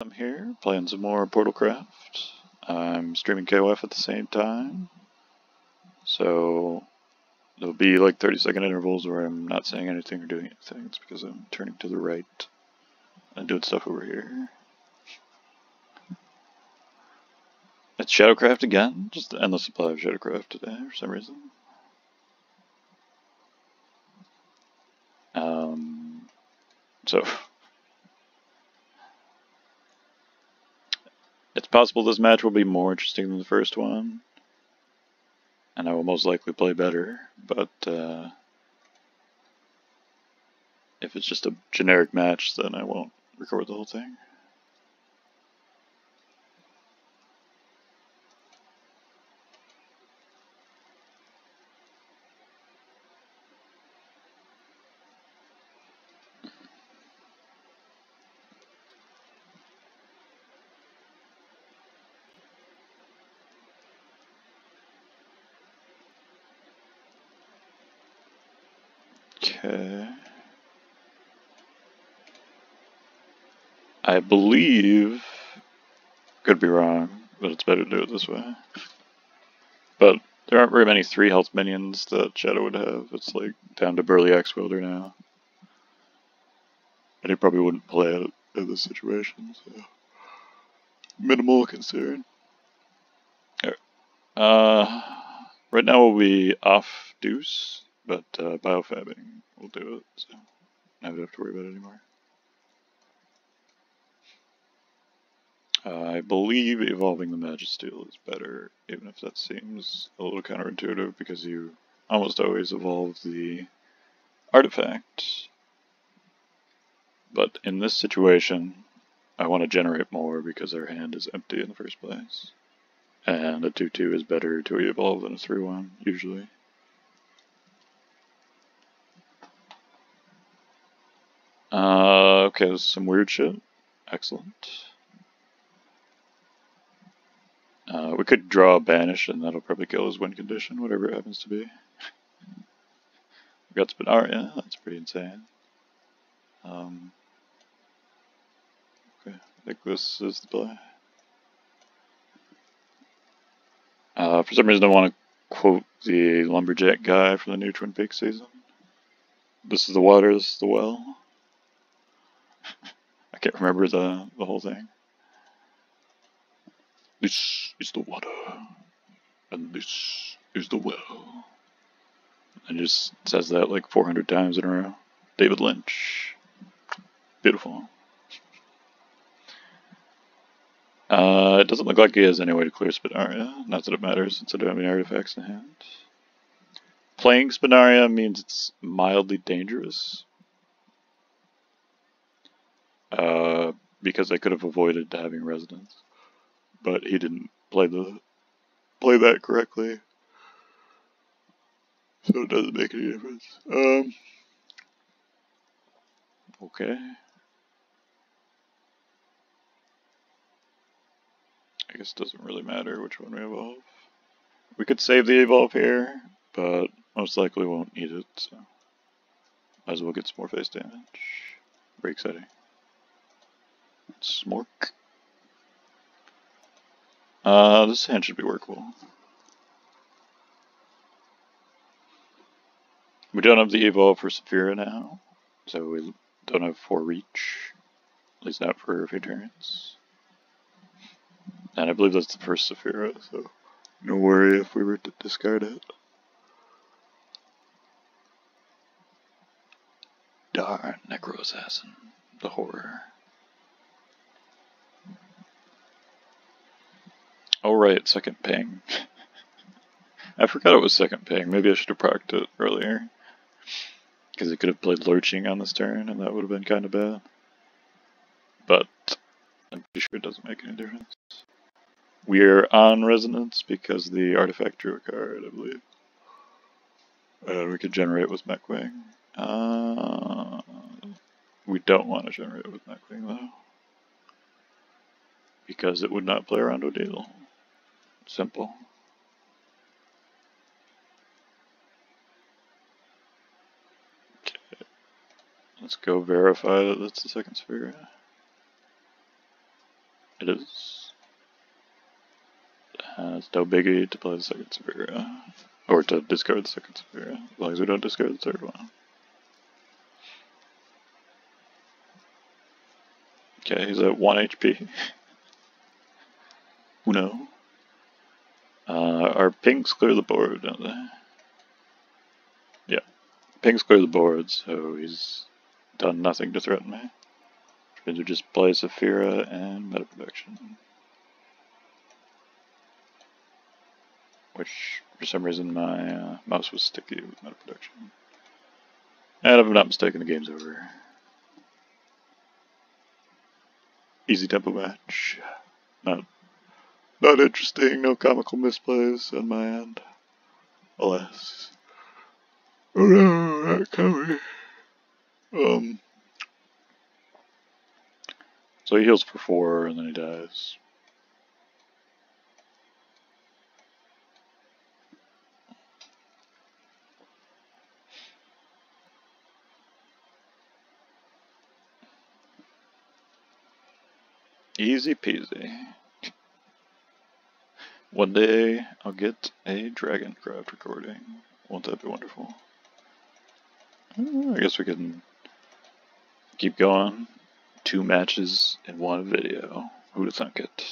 I'm here playing some more Portalcraft. I'm streaming KOF at the same time, so there'll be like 30-second intervals where I'm not saying anything or doing anything. It's because I'm turning to the right and doing stuff over here. It's Shadowcraft again, just the endless supply of Shadowcraft today for some reason. So it's possible this match will be more interesting than the first one, and I will most likely play better, but if it's just a generic match, then I won't record the whole thing. Okay. I believe, could be wrong, but it's better to do it this way. But there aren't very many 3 health minions that Shadow would have. It's like down to Burly Axe Wielder now. And he probably wouldn't play it in this situation, so minimal concern. Right now we'll be off Deuce, but biofabbing will do it, so I don't have to worry about it anymore. I believe evolving the Magisteel is better, even if that seems a little counterintuitive, because you almost always evolve the artifact. But in this situation, I want to generate more because our hand is empty in the first place. And a 2-2 is better to evolve than a 3-1, usually. Okay, this is some weird shit. Excellent. We could draw a banish, and that'll probably kill his win condition, whatever it happens to be. We got Spinaria, that's pretty insane. Okay, I think this is the play. For some reason I want to quote the Lumberjack guy from the new Twin Peaks season. This is the water, this is the well. I can't remember the whole thing. This is the water, and this is the well. And it just says that like 400 times in a row. David Lynch. Beautiful. It doesn't look like he has any way to clear Spinaria. Not that it matters since I don't have any artifacts in hand. Playing Spinaria means it's mildly dangerous. Because I could have avoided having Resonance. But he didn't play that correctly. So it doesn't make any difference. Okay. I guess it doesn't really matter which one we evolve. We could save the evolve here, but most likely won't need it, so might as well get some more face damage. Very exciting. Smork. This hand should be workable. We don't have the evolve for Saphira now, so we don't have 4 reach. At least not for Victories. And I believe that's the first Saphira, so no worry if we were to discard it. Darn, Necro Assassin. The horror. Oh right, second ping. I forgot it was second ping. Maybe I should have procced it earlier. Because it could have played Lurching on this turn, and that would have been kind of bad. But I'm pretty sure it doesn't make any difference. We're on Resonance because the artifact drew a card, I believe. And we could generate with Mechwing. We don't want to generate with Mechwing though. Because it would not play around Odile. Simple. Okay. Let's go verify that that's the second sphere. It is. It's no biggie to play the second Severa. Or to discard the second Severa, as long as we don't discard the third one. Okay, he's at 1 HP. Uno. Our pinks clear the board, don't they? Yeah. Pinks clear the board, so he's done nothing to threaten me. Which means we just play Saphira and Meta Protection. Which, for some reason, my mouse was sticky with Meta Protection. And if I'm not mistaken, the game's over. Easy tempo match. Not interesting, no comical misplays on my end. Alas. Oh no, not coming. So he heals for 4 and then he dies. Easy peasy. One day I'll get a Dragoncraft recording. Won't that be wonderful? I guess we can keep going. 2 matches in 1 video. Who'd have thunk it?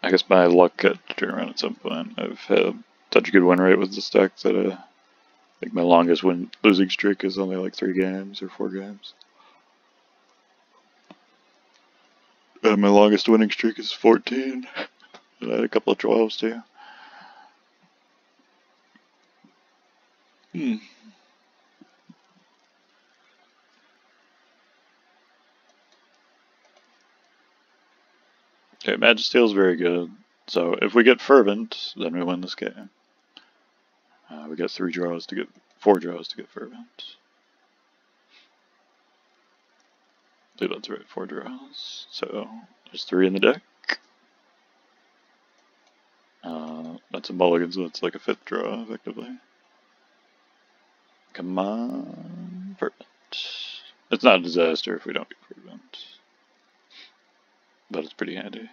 I guess my luck got to turn around at some point. I've had such a good win rate with this deck that I think my longest losing streak is only like 3 games or 4 games. And my longest winning streak is 14. And I had a couple of 12s too. Okay, Magisteel is very good. So if we get Fervent, then we win this game. We got 4 draws to get Fervent. I believe that's right, 4 draws. So there's 3 in the deck. That's a mulligan, so that's like a 5th draw, effectively. Come on, Fervent. It's not a disaster if we don't get Fervent. But it's pretty handy.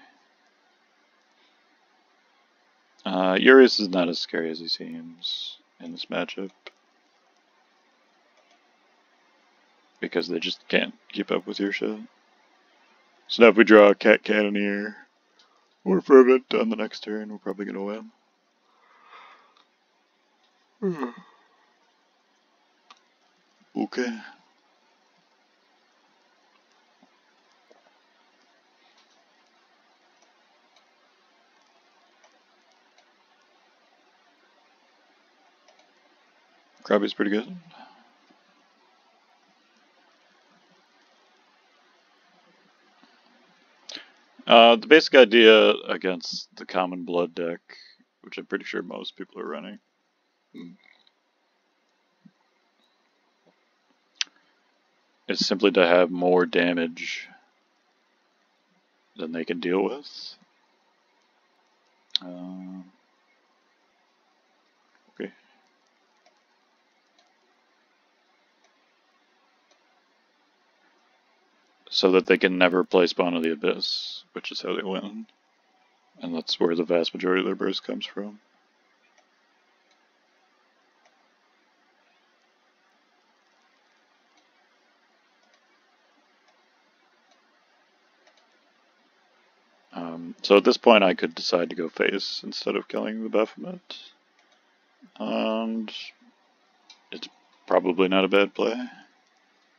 Urius is not as scary as he seems in this matchup. Because they just can't keep up with your shit. So now if we draw a Cat Cannoneer or Fervent on the next turn, we're probably gonna win. Okay. Krabby's pretty good. The basic idea against the common blood deck, which I'm pretty sure most people are running, is simply to have more damage than they can deal with. Okay. So that they can never play Spawn of the Abyss, which is how they win. And that's where the vast majority of their burst comes from. So at this point I could decide to go face instead of killing the Baphomet. And it's probably not a bad play.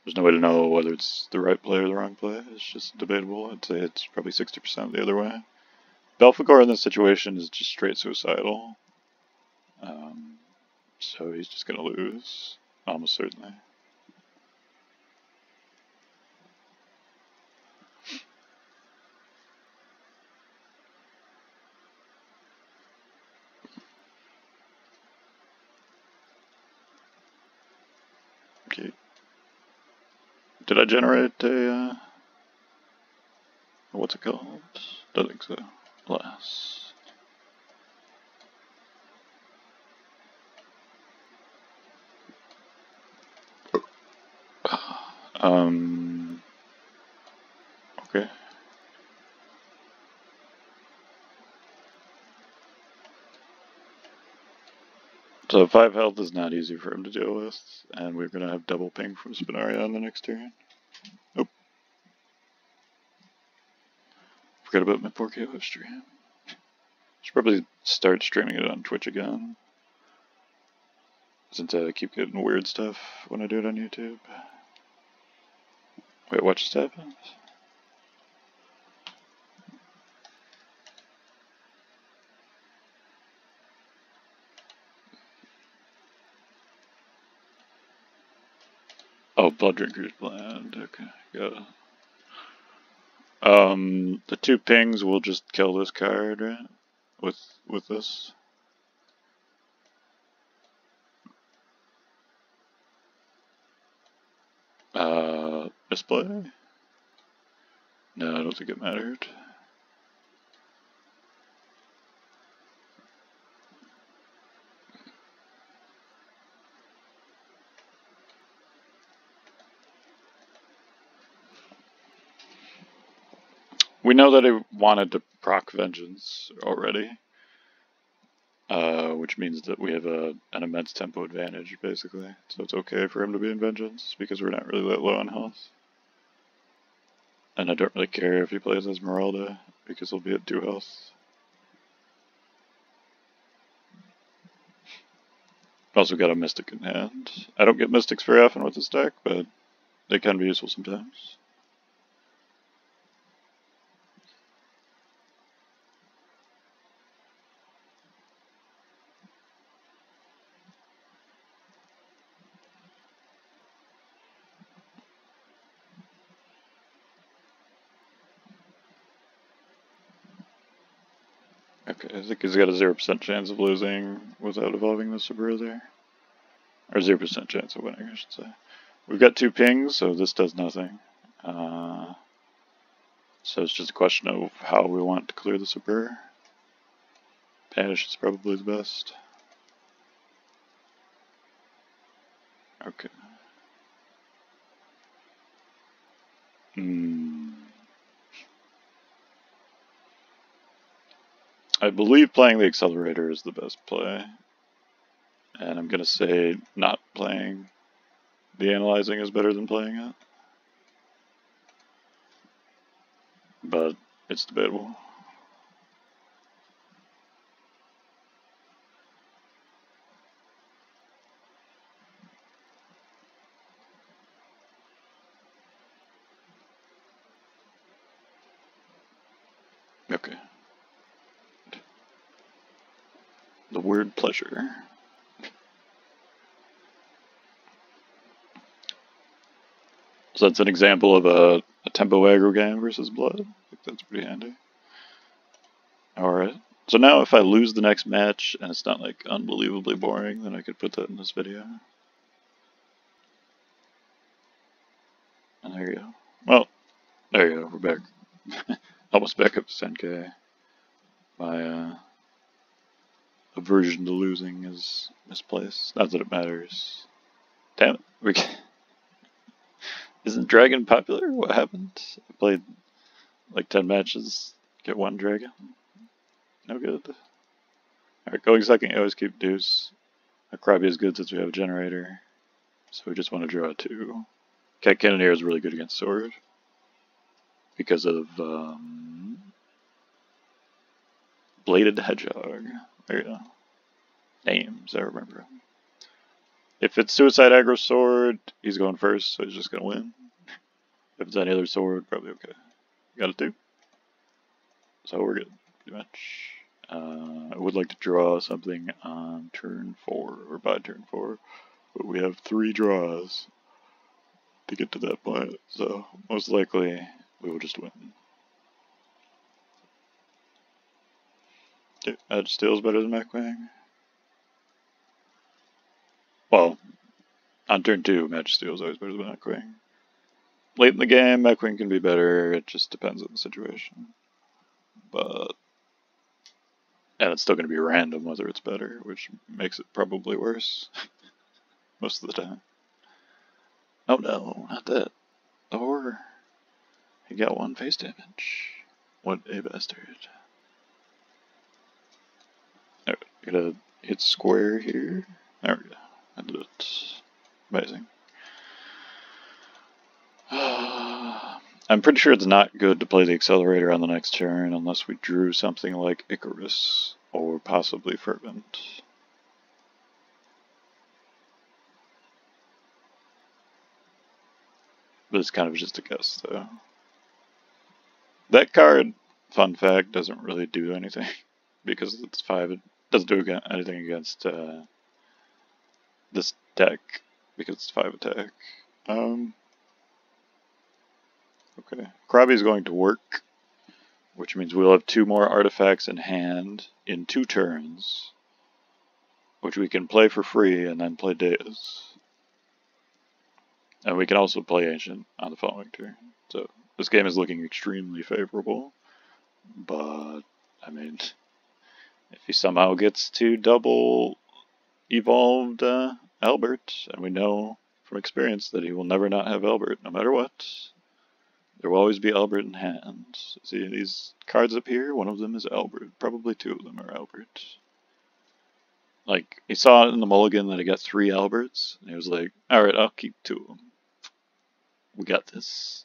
There's no way to know whether it's the right play or the wrong play. It's just debatable. I'd say it's probably 60% the other way. Belphegor in this situation is just straight suicidal. So he's just gonna lose, almost certainly. Okay. Did I generate a, what's it called? Don't think so. Alas. So 5 health is not easy for him to deal with, and we're going to have double ping from Spinaria on the next turn. Oh. Forgot about my 4K live stream. Should probably start streaming it on Twitch again, since I keep getting weird stuff when I do it on YouTube. Wait, what just happened? Oh, Blood Drinker's Blend. Okay, got it. The 2 pings will just kill this card, right? With this. Display? No, I don't think it mattered. We know that he wanted to proc Vengeance already, which means that we have an immense tempo advantage, basically. So it's okay for him to be in Vengeance, because we're not really that low on health. And I don't really care if he plays Esmeralda, because he'll be at 2 health. Also got a Mystic in hand. I don't get Mystics very often with this deck, but they can be useful sometimes. Okay, I think he's got a 0% chance of losing without evolving the Sabura there. Or 0% chance of winning, I should say. We've got 2 pings, so this does nothing. So it's just a question of how we want to clear the Sabura. Banish is probably the best. Okay. I believe playing the Accelerator is the best play. And I'm gonna say not playing the Analyzing is better than playing it. But it's debatable. Okay. The word pleasure. So that's an example of a tempo aggro game versus blood. I think that's pretty handy. Alright. So now if I lose the next match and it's not like unbelievably boring, then I could put that in this video. And there you go. Well, there you go, we're back. Almost back up to 10k. My aversion to losing is misplaced. Not that it matters. Damn it. Isn't Dragon popular? What happened? I played like 10 matches, get 1 Dragon. No good. Alright, going second, you always keep Deuce. A Krabby is good since we have a generator. So we just want to draw 2. Cat Cannoneer is really good against Sword. Because of Bladed Hedgehog. There you go. Names, I remember him. If it's Suicide Aggro Sword, he's going first, so he's just gonna win. If it's any other sword, probably okay. Got it too. So we're good, pretty much. I would like to draw something on turn 4, or by turn 4, but we have 3 draws to get to that point, so most likely we will just win. Okay, Edge Steel is better than Mechwing. Well, on turn 2, Match Steel is always better than Mechwing. Late in the game, Mechwing can be better, it just depends on the situation. And it's still going to be random whether it's better, which makes it probably worse. Most of the time. Oh no, not that. Or he got 1 face damage. What a bastard. Alright, gonna hit square here. There we go. I did it. Amazing. I'm pretty sure it's not good to play the accelerator on the next turn unless we drew something like Icarus or possibly Fervent. But it's kind of just a guess, though. That card, fun fact, doesn't really do anything because it's 5. It doesn't do anything against this deck because it's 5 attack. Okay. Krabi's going to work, which means we'll have 2 more artifacts in hand in 2 turns, which we can play for free and then play Deus. And we can also play Ancient on the following turn. So this game is looking extremely favorable, but I mean, if he somehow gets to double evolved Albert, and we know from experience that he will never not have Albert no matter what, there will always be Albert in hand. See these cards up here? One of them is Albert. Probably 2 of them are Albert. Like, he saw in the mulligan that he got 3 Alberts, and he was like, alright, I'll keep 2 of them. We got this.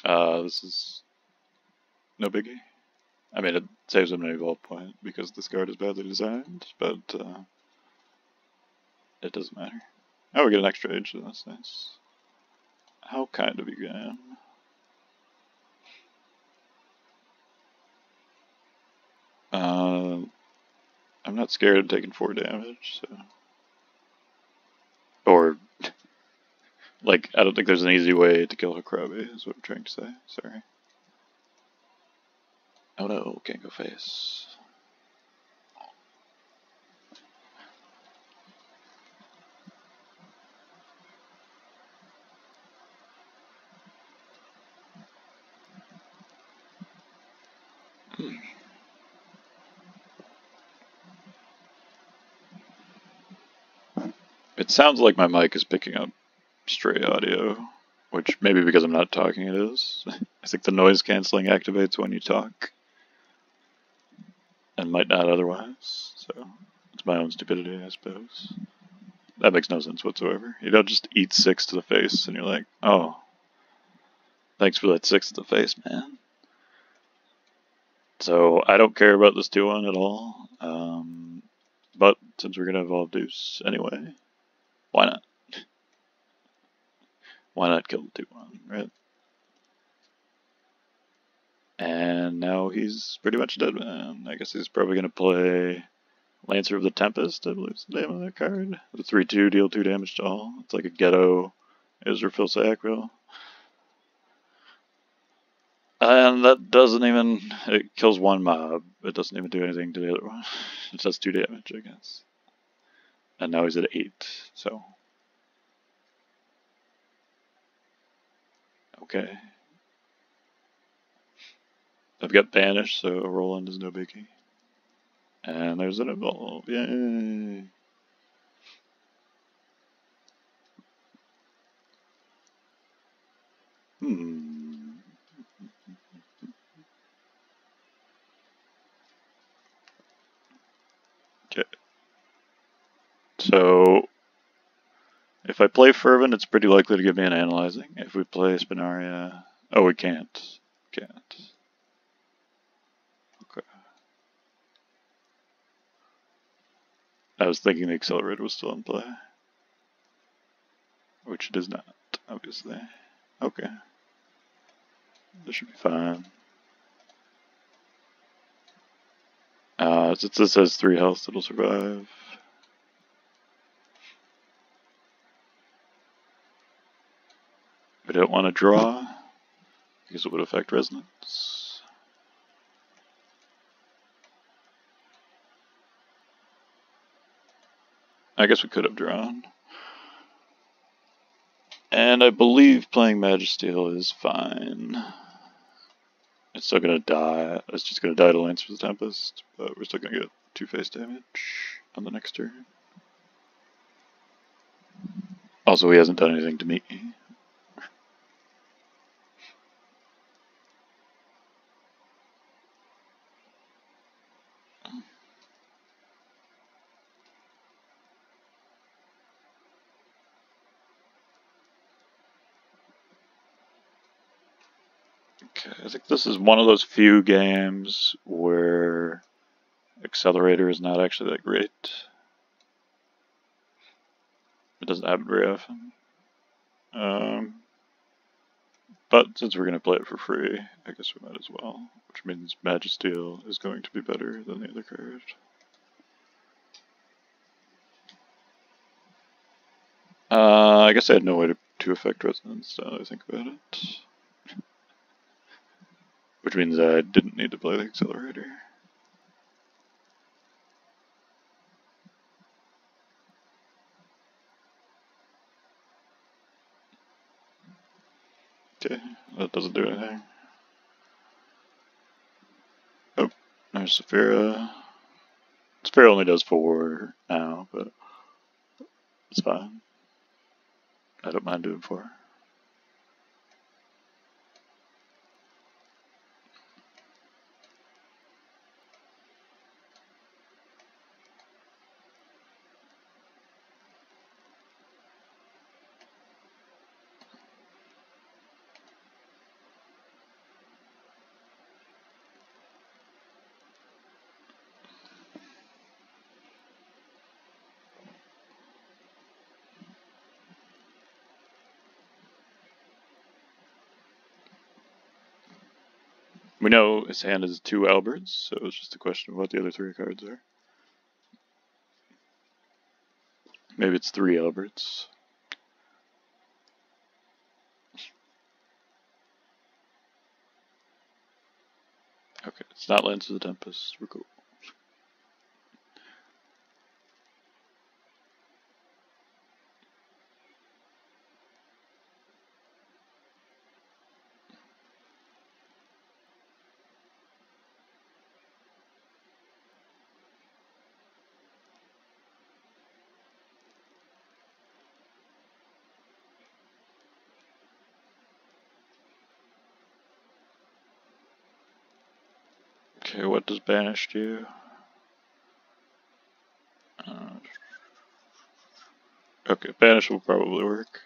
This is no biggie. I mean, it saves him an evolve point because this card is badly designed, but it doesn't matter. Oh, we get an extra age, so that's nice. How kind of you, game. I'm not scared of taking 4 damage, so. Or, like, I don't think there's an easy way to kill a Krabi, is what I'm trying to say. Sorry. Oh no, can't go face. It sounds like my mic is picking up stray audio, which maybe because I'm not talking it is. I think the noise cancelling activates when you talk, and might not otherwise, so it's my own stupidity, I suppose. That makes no sense whatsoever. You don't just eat 6 to the face, and you're like, oh, thanks for that 6 to the face, man. So I don't care about this 2-1 at all, but since we're going to evolve Deuce anyway, why not? Why not kill the 2-1, right? And now he's pretty much dead, man. I guess he's probably going to play Lancer of the Tempest, I believe is the name of that card. The 3-2, deal 2 damage to all. It's like a ghetto Israfil Sackville. And that doesn't even, it kills 1 mob. It doesn't even do anything to the other one. It does 2 damage, I guess. And now he's at 8, so. Okay. I've got Banish, so Roland is no biggie. And there's an evolve, yay! Okay. So, if I play Fervent, it's pretty likely to give me an Analyzing. If we play Spinaria... Oh, we can't. Can't. Okay. I was thinking the Accelerator was still in play. Which it is not, obviously. Okay. This should be fine. Since this has 3 health, it'll survive. We don't want to draw, because it would affect Resonance. I guess we could have drawn. And I believe playing Magisteel is fine. It's still gonna die. It's just gonna die to Lance for the Tempest, but we're still gonna get 2 face damage on the next turn. Also, he hasn't done anything to me. Okay, I think this is one of those few games where Accelerator is not actually that great. It doesn't happen very often. But since we're going to play it for free, I guess we might as well. Which means Magisteel is going to be better than the other card. I guess I had no way to affect resonance now that I think about it. Which means I didn't need to play the Accelerator. Okay, that doesn't do anything. Oh, there's Saphira. Saphira only does 4 now, but it's fine. I don't mind doing 4. We know his hand is 2 Alberts, so it's just a question of what the other 3 cards are. Maybe it's 3 Alberts. Okay, it's not Lance of the Tempest. We're cool. Okay, what does Banish do? Okay, Banish will probably work.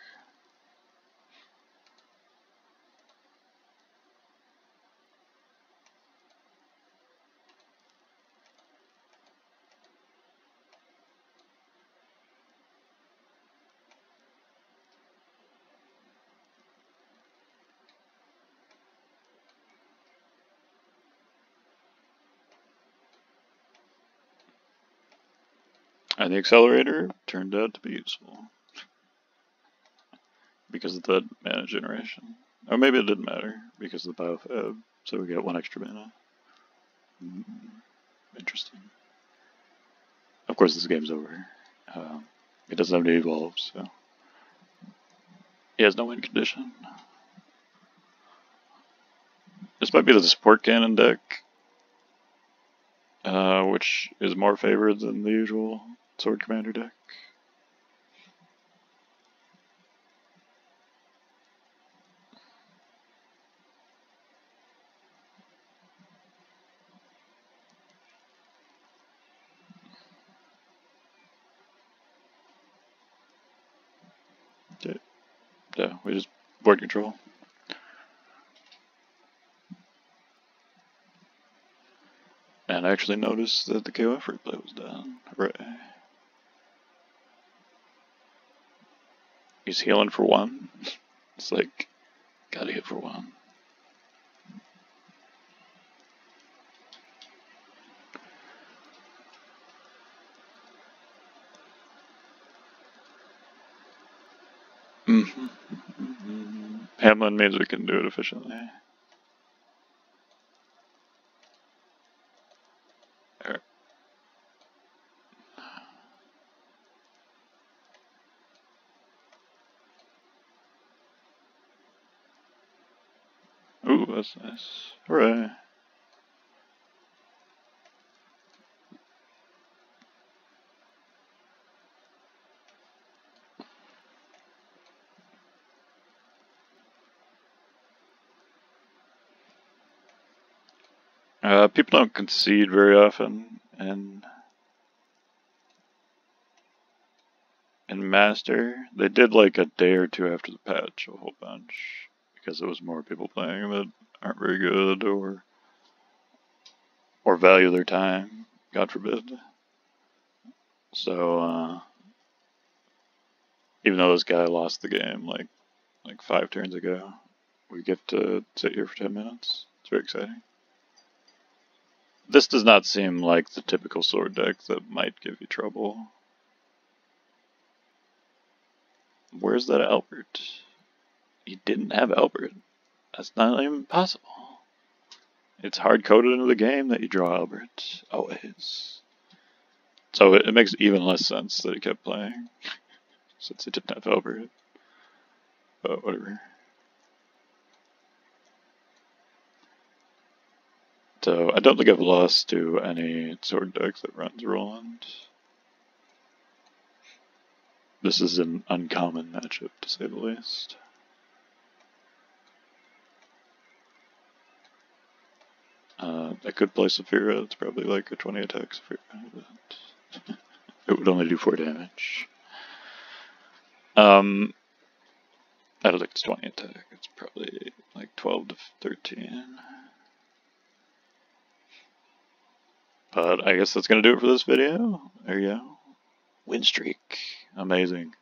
And the Accelerator turned out to be useful. Because of the mana generation. Or maybe it didn't matter, because of the Biofab, so we get 1 extra mana. Interesting. Of course this game's over. It doesn't have to evolve, so... He has no win condition. This might be the support cannon deck, which is more favored than the usual Sword Commander deck. Yeah, we just board control. And I actually noticed that the KOF replay was done. Hooray. He's healing for 1. It's like, gotta hit for 1. Hamlin means we can do it efficiently. There. Ooh, that's nice. Hooray. People don't concede very often in Master. They did like a day or 2 after the patch, a whole bunch, because there was more people playing, but aren't very good or value their time, God forbid. So, even though this guy lost the game like 5 turns ago, we get to sit here for 10 minutes. It's very exciting. This does not seem like the typical sword deck that might give you trouble. Where's that Albert? He didn't have Albert. That's not even possible. It's hard-coded into the game that you draw Albert. Always. So it makes even less sense that he kept playing, since he didn't have Albert. But whatever. So I don't think I've lost to any sword decks that runs Roland. This is an uncommon matchup, to say the least. I could play Saphira. It's probably like a 20 attack Saphira, but it would only do 4 damage. I don't think it's 20 attack. It's probably like 12 to 13. But I guess that's gonna do it for this video. There you go. Win streak. Amazing.